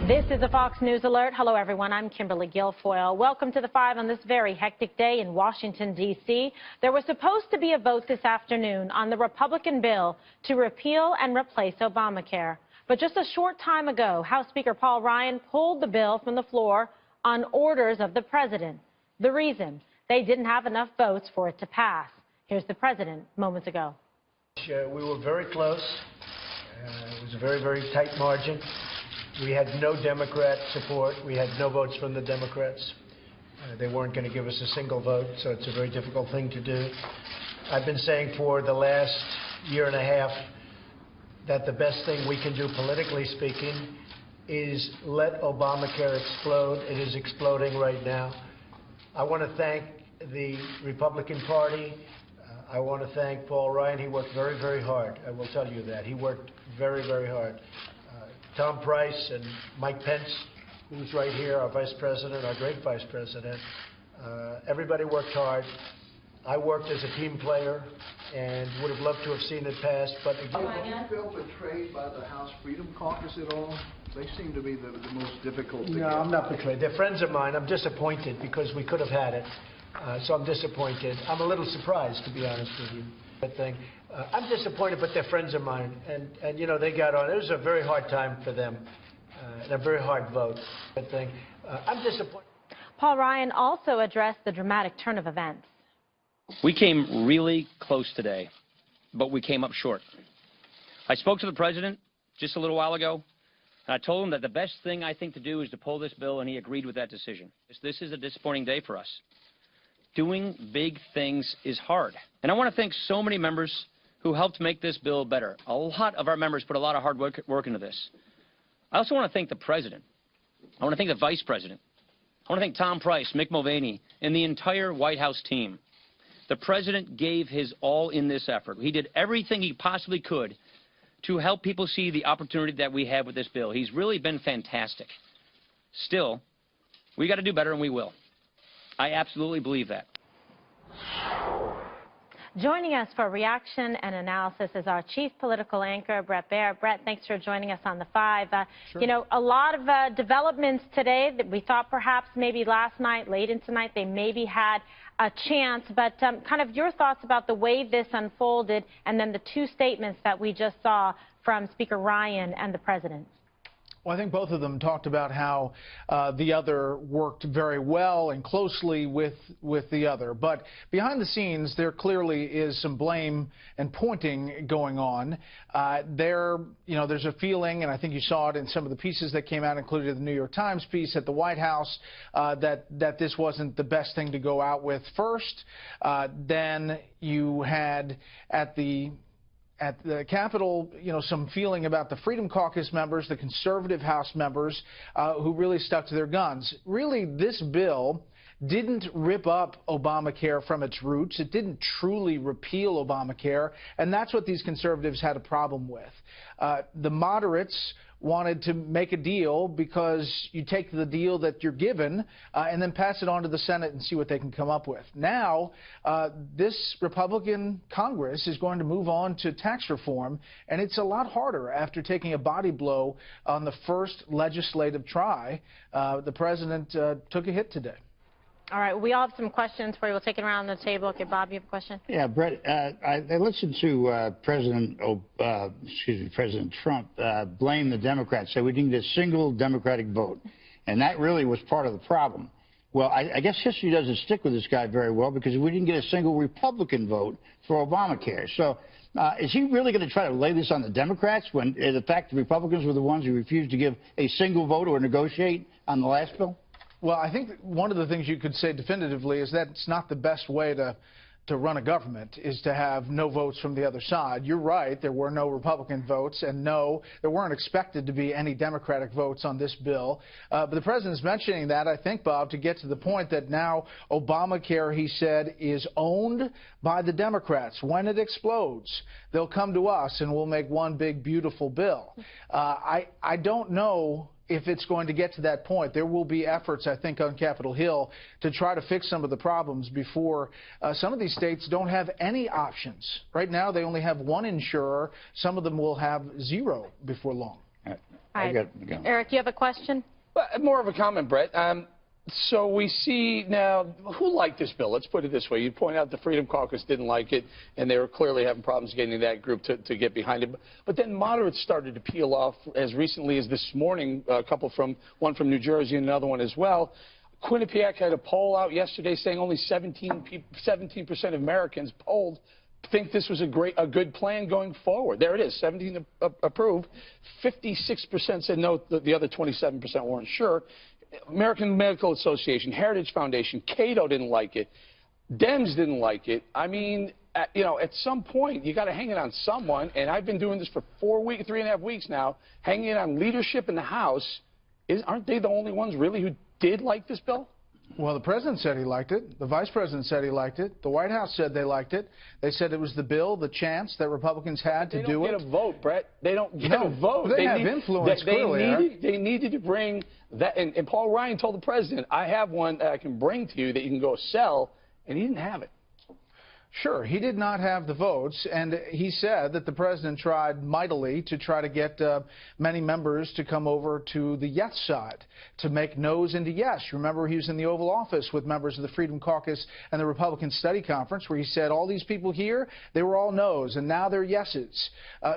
This is a Fox News Alert. Hello, everyone. I'm Kimberly Guilfoyle. Welcome to the 5 on this very hectic day in Washington, D.C. There was supposed to be a vote this afternoon on the Republican bill to repeal and replace Obamacare. But just a short time ago, House Speaker Paul Ryan pulled the bill from the floor on orders of the president. The reason? They didn't have enough votes for it to pass. Here's the president moments ago. We were very close. It was a very, very tight margin. We had no Democrat support. We had no votes from the Democrats. They weren't going to give us a single vote, so it's a very difficult thing to do. I've been saying for the last year and a half that the best thing we can do, politically speaking, is let Obamacare explode. It is exploding right now. I want to thank the Republican Party. I want to thank Paul Ryan. He worked very, very hard. I will tell you that. He worked very, very hard. Tom Price and Mike Pence, who's right here, our vice president, our great vice president. Everybody worked hard. I worked as a team player and would have loved to have seen it pass, but again... Do you feel betrayed by the House Freedom Caucus at all? They seem to be the most difficult to get. No, I'm not betrayed. They're friends of mine. I'm disappointed because we could have had it. So I'm disappointed. I'm a little surprised, to be honest with you. That thing. I'm disappointed, but they're friends of mine, and you know, they got on. It was a very hard time for them, and a very hard vote. That thing. I'm disappointed. Paul Ryan also addressed the dramatic turn of events. We came really close today, but we came up short. I spoke to the president just a little while ago, and I told him that the best thing I think to do is to pull this bill, and he agreed with that decision. This is a disappointing day for us. Doing big things is hard. And I want to thank so many members who helped make this bill better. A lot of our members put a lot of hard work into this. I also want to thank the president. I want to thank the vice president. I want to thank Tom Price, Mick Mulvaney, and the entire White House team. The president gave his all in this effort. He did everything he possibly could to help people see the opportunity that we have with this bill. He's really been fantastic. Still, we got to do better, and we will. I absolutely believe that. Joining us for reaction and analysis is our chief political anchor, Bret Baier. Bret, thanks for joining us on the 5. Sure. You know, a lot of developments today that we thought perhaps maybe last night, late into night, they maybe had a chance. But kind of your thoughts about the way this unfolded and then the two statements that we just saw from Speaker Ryan and the president. Well, I think both of them talked about how the other worked very well and closely with the other. But behind the scenes, there clearly is some blame and pointing going on. There's a feeling, and I think you saw it in some of the pieces that came out, including the New York Times piece at the White House, that this wasn't the best thing to go out with first. Then you had at the Capitol, you know, some feeling about the Freedom Caucus members, the conservative House members, who really stuck to their guns. Really, this bill didn't rip up Obamacare from its roots. It didn't truly repeal Obamacare, and that's what these conservatives had a problem with. The moderates wanted to make a deal because you take the deal that you're given and then pass it on to the Senate and see what they can come up with. Now, this Republican Congress is going to move on to tax reform, and it's a lot harder after taking a body blow on the first legislative try. The president took a hit today. All right, we all have some questions for you. We'll take it around the table. Okay, Bob, you have a question? Yeah, Brett, I listened to President Trump blame the Democrats, say we didn't get a single Democratic vote, and that really was part of the problem. Well, I guess history doesn't stick with this guy very well because we didn't get a single Republican vote for Obamacare. So is he really going to try to lay this on the Democrats when, in fact, the Republicans were the ones who refused to give a single vote or negotiate on the last bill? Well, I think one of the things you could say definitively is that it's not the best way to run a government, is to have no votes from the other side. You're right, there were no Republican votes, and no, there weren't expected to be any Democratic votes on this bill. But the president's mentioning that, I think, Bob, to get to the point that now Obamacare, he said, is owned by the Democrats. When it explodes, they'll come to us and we'll make one big, beautiful bill. I don't know if it's going to get to that point. There will be efforts, I think, on Capitol Hill to try to fix some of the problems before some of these states don't have any options. Right now, they only have one insurer. Some of them will have zero before long. All right. Eric, you have a question? More of a comment, Brett. So we see now, who liked this bill? Let's put it this way. You point out the Freedom Caucus didn't like it, and they were clearly having problems getting that group to get behind it. But then moderates started to peel off as recently as this morning, one from New Jersey and another one as well. Quinnipiac had a poll out yesterday saying only 17% of Americans polled think this was a good plan going forward. There it is, 17 approved, 56% said no, the other 27% weren't sure. American Medical Association, Heritage Foundation, Cato didn't like it. Dems didn't like it. I mean, at some point, you got to hang it on someone, and I've been doing this for 3.5 weeks now, hanging it on leadership in the House. Aren't they the only ones really who did like this bill? Well, the president said he liked it. The vice president said he liked it. The White House said they liked it. They said it was the bill, the chance that Republicans had to do it. They don't get a vote, Brett. They don't get a vote. They have influence, clearly. They needed to bring that, and Paul Ryan told the president, I have one that I can bring to you that you can go sell, and he didn't have it. Sure, he did not have the votes, and he said that the president tried mightily to try to get many members to come over to the yes side, to make no's into yes. Remember, he was in the Oval Office with members of the Freedom Caucus and the Republican Study Conference, where he said all these people here, they were all no's, and now they're yeses.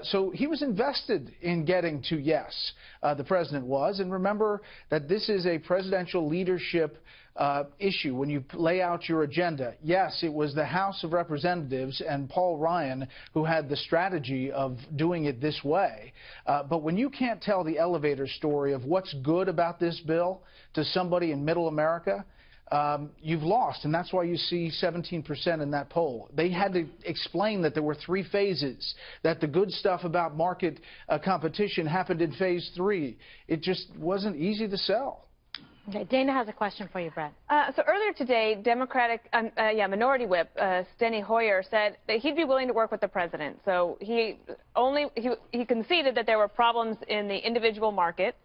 So he was invested in getting to yes, the president was. And remember that this is a presidential leadership issue when you lay out your agenda. Yes, it was the House of Representatives and Paul Ryan who had the strategy of doing it this way. But when you can't tell the elevator story of what's good about this bill to somebody in middle America, you've lost, and that's why you see 17% in that poll. They had to explain that there were 3 phases, that the good stuff about market competition happened in phase 3. It just wasn't easy to sell. Okay, Dana has a question for you, Brett. So earlier today, Minority Whip Steny Hoyer said that he'd be willing to work with the president. So he conceded that there were problems in the individual market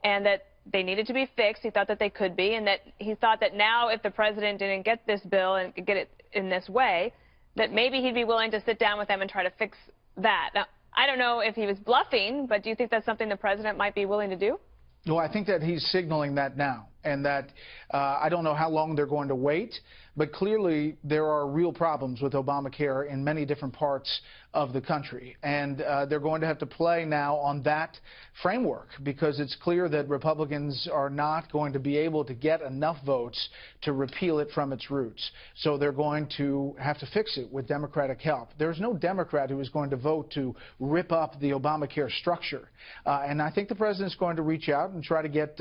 and that they needed to be fixed. He thought that they could be, and that he thought that now if the president didn't get this bill and get it in this way, that maybe he'd be willing to sit down with them and try to fix that. Now, I don't know if he was bluffing, but do you think that's something the president might be willing to do? Well, I think that he's signaling that now, and that I don't know how long they're going to wait, but clearly there are real problems with Obamacare in many different parts of the country, and they're going to have to play now on that framework, because it's clear that Republicans are not going to be able to get enough votes to repeal it from its roots. So they're going to have to fix it with Democratic help. There's no Democrat who is going to vote to rip up the Obamacare structure, and I think the president's going to reach out and try to get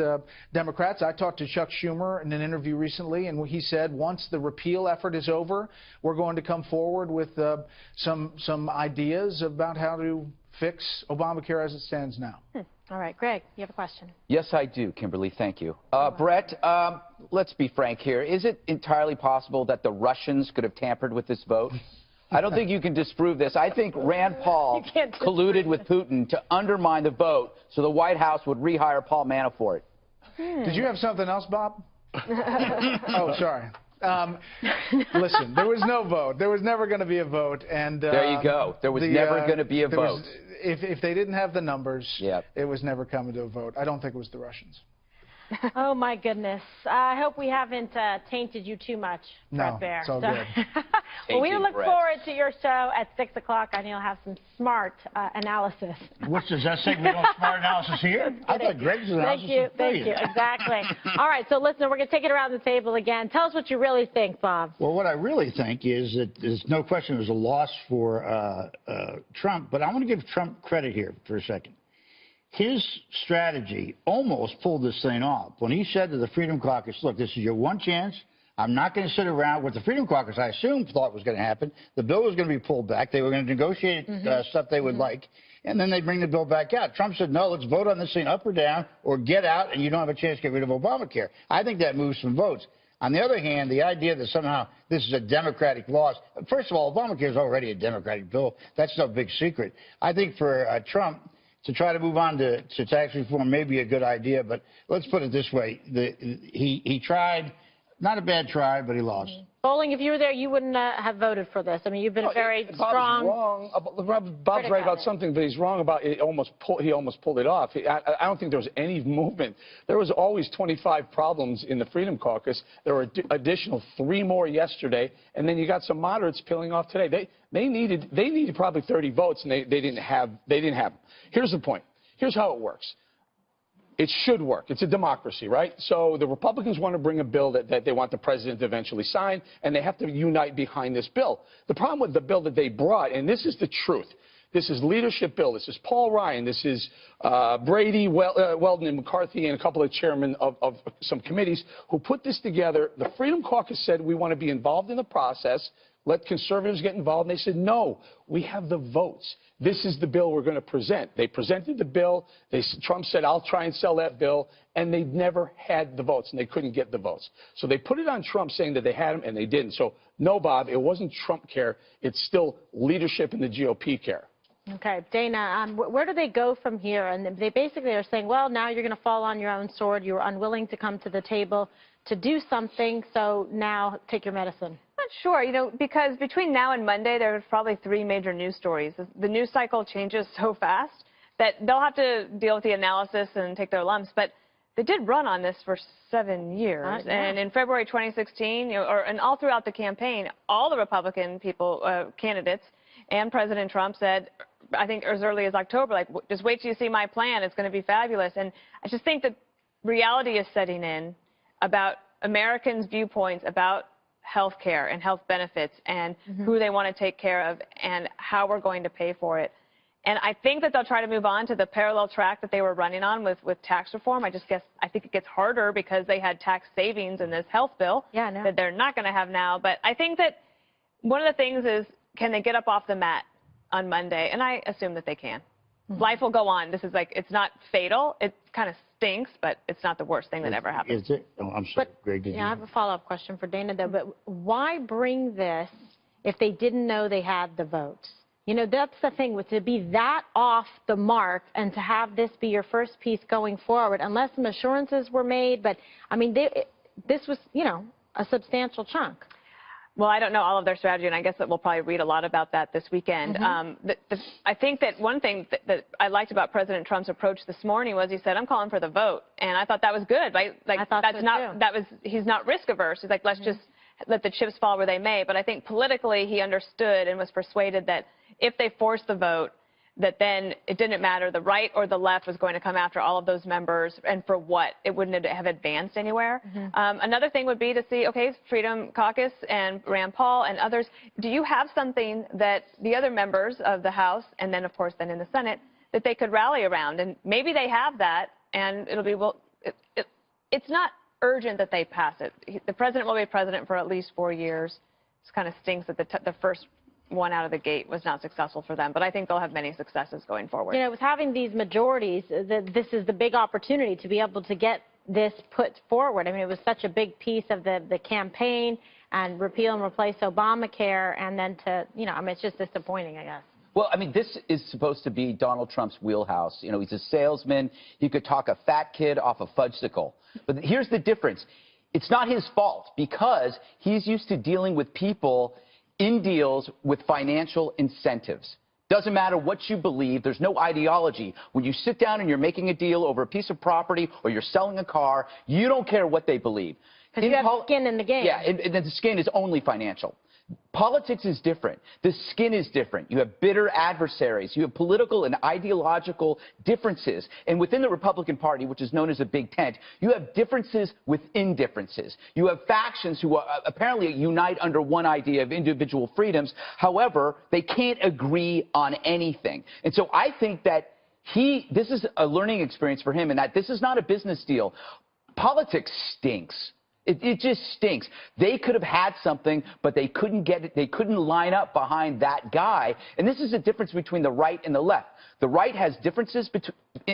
Democrats. I talked to Chuck Schumer in an interview recently, and he said once the repeal effort is over, we're going to come forward with some ideas about how to fix Obamacare as it stands now. All right, Greg, you have a question. Yes, I do, Kimberly. Thank you. Brett, let's be frank here. Is it entirely possible that the Russians could have tampered with this vote? I don't think you can disprove this. I think Rand Paul colluded with Putin to undermine the vote so the White House would rehire Paul Manafort. Did you have something else, Bob? Oh, sorry. Listen, there was no vote. There was never going to be a vote. And there you go. There was never going to be a vote. If they didn't have the numbers, it was never coming to a vote. I don't think it was the Russians. Oh, my goodness. I hope we haven't tainted you too much, Brett Baer. It's all good. Well, we look forward to your show at 6 o'clock, and you'll have some smart analysis. Does that say we don't have smart analysis here? I thought Greg's analysis was brilliant. Thank you. Exactly. All right, so listen, we're going to take it around the table again. Tell us what you really think, Bob. Well, what I really think is that there's no question it was a loss for Trump, but I want to give Trump credit here for a second. His strategy almost pulled this thing off. When he said to the Freedom Caucus, look, this is your one chance. I'm not going to sit around. What the Freedom Caucus, I assume, thought was going to happen. The bill was going to be pulled back. They were going to negotiate stuff they would like, and then they'd bring the bill back out. Trump said, no, let's vote on this thing up or down, or get out, and you don't have a chance to get rid of Obamacare. I think that moves some votes. On the other hand, the idea that somehow this is a Democratic loss, first of all, Obamacare is already a Democratic bill. That's no big secret. I think for Trump to try to move on to tax reform may be a good idea, but let's put it this way. He tried Not a bad try, but he lost. Bowling, if you were there, you wouldn't have voted for this. I mean, you've been very Bob's strong. wrong. Bob's right about something, but he's wrong about it. He almost pulled it off. I don't think there was any movement. There was always 25 problems in the Freedom Caucus. There were additional 3 more yesterday, and then you got some moderates peeling off today. They needed probably 30 votes, and they didn't have them. Here's the point. Here's how it works. It should work. It's a democracy, right? So the Republicans want to bring a bill that they want the president to eventually sign, and they have to unite behind this bill. The problem with the bill that they brought, and this is the truth, this is leadership bill. This is Paul Ryan. This is Brady, Weldon, and McCarthy, and a couple of chairmen of some committees who put this together. The Freedom Caucus said we want to be involved in the process. Let conservatives get involved. And they said, no, we have the votes. This is the bill we're going to present. They presented the bill. Trump said, I'll try and sell that bill. And they never had the votes, and they couldn't get the votes. So they put it on Trump saying that they had them, and they didn't. So, no, Bob, it wasn't Trump care. It's still leadership in the GOP care. Okay. Dana, where do they go from here? And they basically are saying, well, now you're going to fall on your own sword. You were unwilling to come to the table to do something, so now take your medicine. Not sure, because between now and Monday, there's probably 3 major news stories. The news cycle changes so fast that they'll have to deal with the analysis and take their lumps. But they did run on this for 7 years. Yeah. And in February 2016, and all throughout the campaign, all the Republican candidates and President Trump said, I think as early as October, like, just wait till you see my plan. It's going to be fabulous. And I just think that reality is setting in about Americans' viewpoints about health care and health benefits and who they want to take care of and how we're going to pay for it. And I think that they'll try to move on to the parallel track that they were running on with tax reform. I think it gets harder because they had tax savings in this health bill that they're not going to have now. But I think that one of the things is, can they get up off the mat on Monday? And I assume that they can. Life will go on. This is it's not fatal. It kind of stinks, but it's not the worst thing that ever happened. Is it? Oh, I'm sorry, Greg. I have a follow-up question for Dana, though. But why bring this if they didn't know they had the votes? That's the thing, to be that off the mark and to have this be your first piece going forward, unless some assurances were made. But, I mean, this was, a substantial chunk. Well, I don't know all of their strategy, and I guess that we'll probably read a lot about that this weekend. I think that one thing that I liked about President Trump's approach this morning was he said, I'm calling for the vote. And I thought that was good. I thought that's so too. He's not risk averse. He's like, let's just let the chips fall where they may. But I think politically he understood and was persuaded that if they forced the vote, that then it didn't matter. The right or the left was going to come after all of those members, and for what? It wouldn't have advanced anywhere. Another thing would be to see, okay, Freedom Caucus and Rand Paul and others, do you have something that the other members of the House, and then, of course, then in the Senate, that they could rally around? And maybe they have that, and it'll be, well, it's not urgent that they pass it. The president will be president for at least 4 years. It kind of stinks that the first one out of the gate was not successful for them, but I think they'll have many successes going forward. With having these majorities, this is the big opportunity to be able to get this put forward. I mean, it was such a big piece of the campaign, and repeal and replace Obamacare, and then to, I mean, it's just disappointing, I guess. Well, I mean, this is supposed to be Donald Trump's wheelhouse. He's a salesman. He could talk a fat kid off a fudgesicle. But here's the difference. It's not his fault, because he's used to dealing with people in deals with financial incentives. Doesn't matter what you believe. There's no ideology. When you sit down and you're making a deal over a piece of property or you're selling a car, you don't care what they believe. Because you have skin in the game. Yeah, and the skin is only financial. Politics is different. The skin is different. You have bitter adversaries. You have political and ideological differences. And within the Republican Party, which is known as a big tent, you have differences within differences. You have factions who apparently unite under one idea of individual freedoms. However, they can't agree on anything. And so I think that this is a learning experience for him, and that this is not a business deal. Politics stinks. It just stinks. They could have had something, but they couldn't get it. They couldn't line up behind that guy. And this is the difference between the right and the left. The right has differences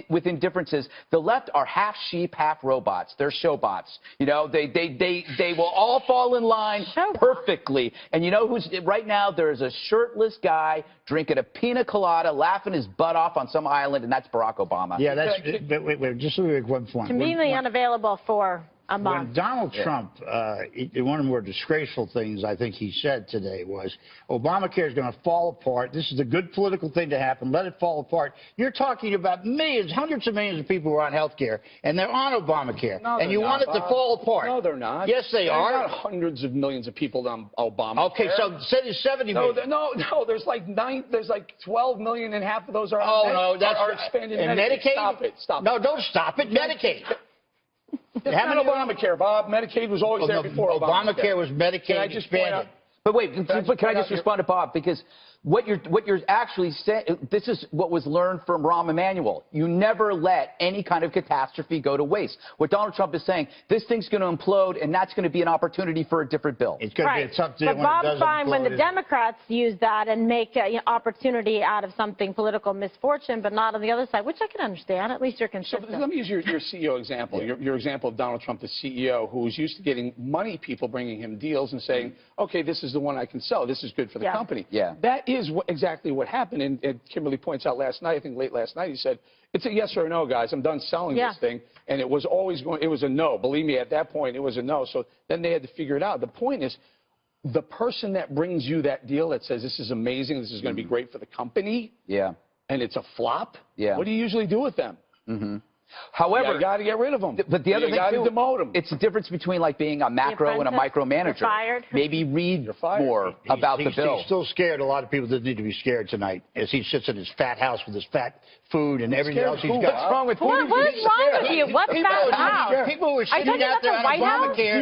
within differences. The left are half sheep, half robots. They're showbots. They will all fall in line perfectly. And who's right now? There is a shirtless guy drinking a pina colada, laughing his butt off on some island, and that's Barack Obama. Yeah, that's. Wait, just so we make one point. Conveniently unavailable for a month. When Donald Trump, one of the more disgraceful things I think he said today was, Obamacare is going to fall apart. This is a good political thing to happen. Let it fall apart. You're talking about millions, hundreds of millions of people who are on health care, and they're on Obamacare. No, and you want it to fall apart. No, they're not. Yes, they are. There's not hundreds of millions of people on Obamacare. Okay, so say there's 70 million. No, there's like 12 million, and half of those are are expanded and Medicaid. Medicaid. Stop it. No, don't stop it. Medicaid. It's not Obamacare, Bob. Medicaid was always there before Obamacare. Obamacare was Medicaid Can I just expanded. But wait, can I just respond to Bob? Because what you're actually saying, this is what was learned from Rahm Emanuel. You never let any kind of catastrophe go to waste. What Donald Trump is saying, this thing's going to implode, and that's going to be an opportunity for a different bill. It's going to be a tough deal but when Bob's it doesn't fine when the implode. Democrats use that and make opportunity out of something political misfortune, but not on the other side, which I can understand. At least you're consistent. So let me use your CEO example, your example of Donald Trump, the CEO, who was used to getting money people bringing him deals and saying, okay, this is the one I can sell. This is good for the company. Yeah. That is exactly what happened. And Kimberly points out last night, I think late last night, he said, it's a yes or a no, guys. I'm done selling this thing. And it was always it was a no. Believe me, at that point, it was a no. So then they had to figure it out. The point is, the person that brings you that deal that says this is amazing, this is going to be great for the company, and it's a flop, what do you usually do with them? However, you got to get rid of them. But the other thing, too, demote them. it's the difference between like being a macro and a micromanager. You're fired. Maybe read more about the bill. He's still scared. A lot of people that need to be scared tonight as he sits in his fat house with his fat food and everything else he's got. What's wrong with food? What is wrong with you? What's that house? People who are sitting out there on Obamacare.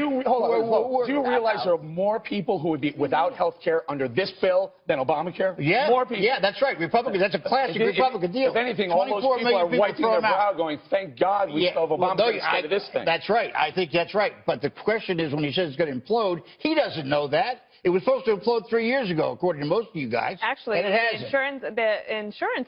Do you realize there are more people who would be without health care under this bill than Obamacare? Yeah, more people. Yeah, that's right. Republicans. That's a classic Republican deal. If anything, all those people are wiping their brow going, thank God we still have Obamacare instead of this thing. That's right. I think that's right. But the question is, when he says it's going to implode, he doesn't know that. It was supposed to implode 3 years ago, according to most of you guys. Actually, and it hasn't. the insurance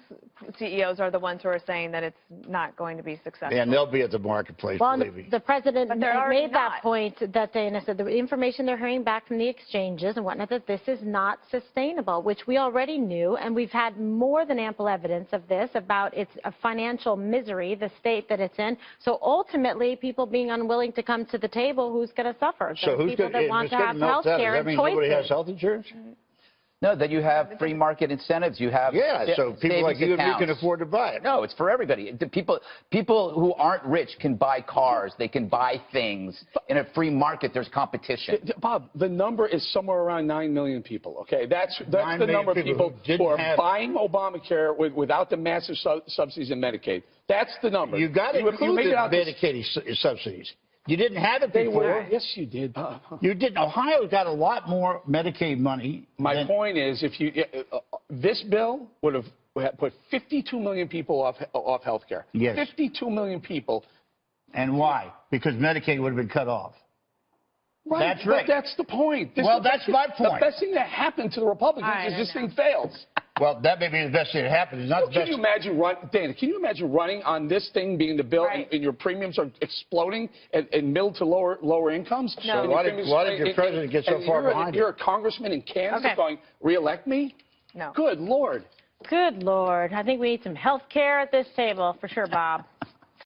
CEOs are the ones who are saying that it's not going to be successful. And they'll be at the marketplace, believe me. The president made that point that they said the information they're hearing back from the exchanges and whatnot, that this is not sustainable, which we already knew, and we've had more than ample evidence of this, about its financial misery, the state that it's in. So ultimately, people being unwilling to come to the table, who's going to suffer? So who's people that want to have health care and choices. Nobody has health insurance? No, then you have free market incentives. You have so people like you and me can afford to buy it. No, it's for everybody. People who aren't rich can buy cars. They can buy things. In a free market, there's competition. Bob, the number is somewhere around 9 million people. Okay, that's the number of people who are buying Obamacare without the massive subsidies in Medicaid. That's the number. You got to include the Medicaid subsidies. You didn't have it before. Yes, you did. You didn't. Ohio got a lot more Medicaid money. My point is, if you this bill would have put 52 million people off health care. Yes. 52 million people. And why? Because Medicaid would have been cut off. Right. That's right. But that's the point. That's my point. The best thing that happened to the Republicans is this thing fails. Well, that may be the best thing that happened. It's not the best. Can you imagine Dana, can you imagine running on this thing being the bill and your premiums are exploding in middle to lower incomes? No. So why did your president get so far behind You're a congressman in Kansas going, re-elect me? No. Good Lord. Good Lord. I think we need some health care at this table, for sure, Bob.